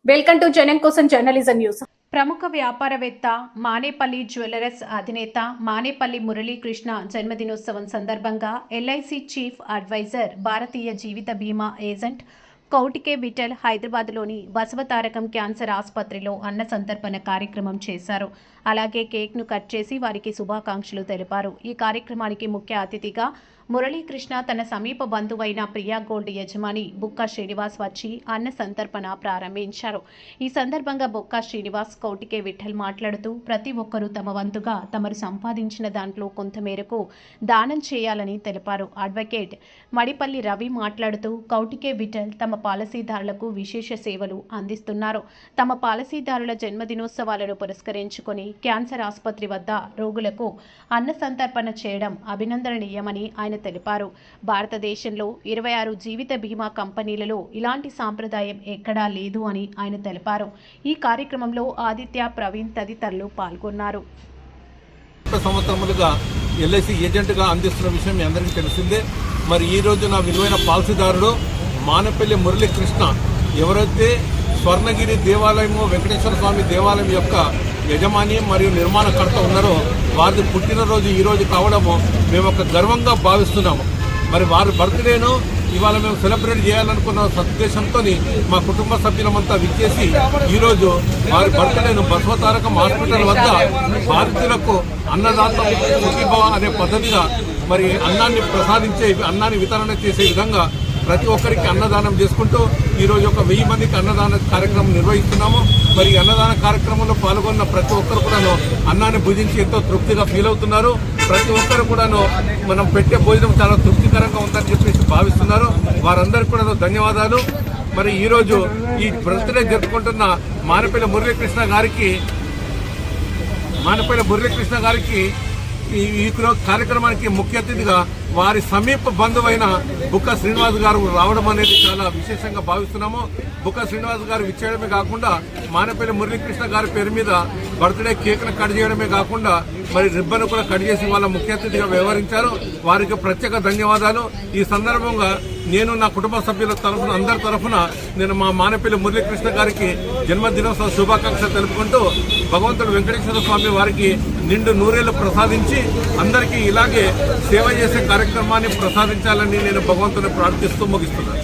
Welcome to జనం కోసం journalism news. ప్రముఖ వ్యాపారవేత్త మానేపల్లి జ్యువెలర్స్ అధినేత మానేపల్లి మురళీకృష్ణ జన్మదినోత్సవం సందర్భంగా ఎల్ఐసి చీఫ్ అడ్వైజర్ భారతీయ జీవిత బీమా ఏజెంట్ కౌటికే విఠల్ హైదరాబాద్లోని బసవతారకం క్యాన్సర్ ఆసుపత్రిలో అన్న సంతర్పణ కార్యక్రమం చేశారు. అలాగే కేక్ను కట్ చేసి వారికి శుభాకాంక్షలు తెలిపారు. ఈ కార్యక్రమానికి ముఖ్య అతిథిగా మురళీకృష్ణ తన సమీప బంధువైన ప్రియా గోల్డ్ యజమాని బుక్కా శ్రీనివాస్ వచ్చి అన్న సంతర్పణ ప్రారంభించారు. ఈ సందర్భంగా బుక్కా శ్రీనివాస్ కౌటికే విఠల్ మాట్లాడుతూ ప్రతి ఒక్కరూ తమ వంతుగా తమరు సంపాదించిన దాంట్లో కొంతమేరకు దానం చేయాలని తెలిపారు. అడ్వకేట్ మడిపల్లి రవి మాట్లాడుతూ కౌటికే విఠల్ తమ పాలసీదారులకు విశేష సేవలు అందిస్తున్నారు. తమ పాలసీదారుల జన్మదినోత్సవాలను పురస్కరించుకొని క్యాన్సర్ ఆసుపత్రి వద్ద రోగులకు అన్న సంతర్పణ చేయడం అభినందనీయమని ఆయన తెలిపారు. భారతదేశంలో 26 జీవిత బీమా కంపెనీలలో ఇలాంటి సాంప్రదాయం ఎక్కడా లేదు అని ఆయన తెలిపారు. ఈ కార్యక్రమంలో ఆదిత్య, ప్రవీణ్ తదితరులు పాల్గొన్నారు. సంవత్సరములుగా ఎల్ఐసి ఏజెంట్గా అందిస్తున్న విషయం మీ అందరికీ తెలిసిందే. మరి ఈ రోజు నా విలువైన పాలసీదారుడు మానేపల్లి మురళీకృష్ణ ఎవరైతే స్వర్ణగిరి దేవాలయము వెంకటేశ్వర స్వామి దేవాలయం యొక్క యజమాని మరియు నిర్మాణకర్త ఉన్నారో వారి పుట్టినరోజు ఈరోజు కావడము మేము ఒక గర్వంగా భావిస్తున్నాము. మరి వారి బర్త్డేను ఇవాళ మేము సెలబ్రేట్ చేయాలనుకున్న సదుద్దేశంతో మా కుటుంబ సభ్యులమంతా విచ్చేసి ఈరోజు వారి బర్త్డేను బసవతారకం హాస్పిటల్ వద్ద బాధితులకు అన్నదాత సుఖీభవ అనే పద్ధతిగా మరి అన్నాన్ని వితరణ చేసే విధంగా ప్రతి ఒక్కరికి అన్నదానం చేసుకుంటూ ఈరోజు ఒక 1000 మందికి అన్నదాన కార్యక్రమం నిర్వహిస్తున్నాము. మరి అన్నదాన కార్యక్రమంలో పాల్గొన్న ప్రతి ఒక్కరు కూడాను అన్నాన్ని భుజించి ఎంతో తృప్తిగా ఫీల్ అవుతున్నారు. ప్రతి ఒక్కరు కూడాను మనం పెట్టే భోజనం చాలా తృప్తికరంగా ఉందని చెప్పేసి భావిస్తున్నారు. వారందరికీ కూడా ధన్యవాదాలు. మరి ఈరోజు ఈ బర్త్డే జరుపుకుంటున్న మానేపల్లి మురళీకృష్ణ గారికి ఈ కార్యక్రమానికి ముఖ్య అతిథిగా వారి సమీప బంధువైన బుక్కా శ్రీనివాస్ గారు రావడం అనేది చాలా విశేషంగా భావిస్తున్నాము. బుక్కా శ్రీనివాస్ గారు ఇచ్చేయడమే కాకుండా మానేపల్లి మురళీకృష్ణ గారి పేరు మీద బర్త్డే కేక్ను కట్ చేయడమే కాకుండా మరి రిబ్బన్ కూడా కట్ చేసి వాళ్ళ ముఖ్య అతిథిగా వ్యవహరించారు. వారికి ప్రత్యేక ధన్యవాదాలు. ఈ సందర్భంగా నేను నా కుటుంబ సభ్యుల తరఫున అందరి తరఫున నేను మా మానేపల్లి మురళీకృష్ణ గారికి జన్మదినోత్సవ శుభాకాంక్షలు తెలుపుకుంటూ భగవంతుడు వెంకటేశ్వర స్వామి వారికి నిండు నూరేళ్లు ప్రసాదించి అందరికీ ఇలాగే సేవ చేసే కార్యక్రమాన్ని ప్రసాదించాలని నేను భగవంతుని ప్రార్థిస్తూ ముగిస్తున్నాను.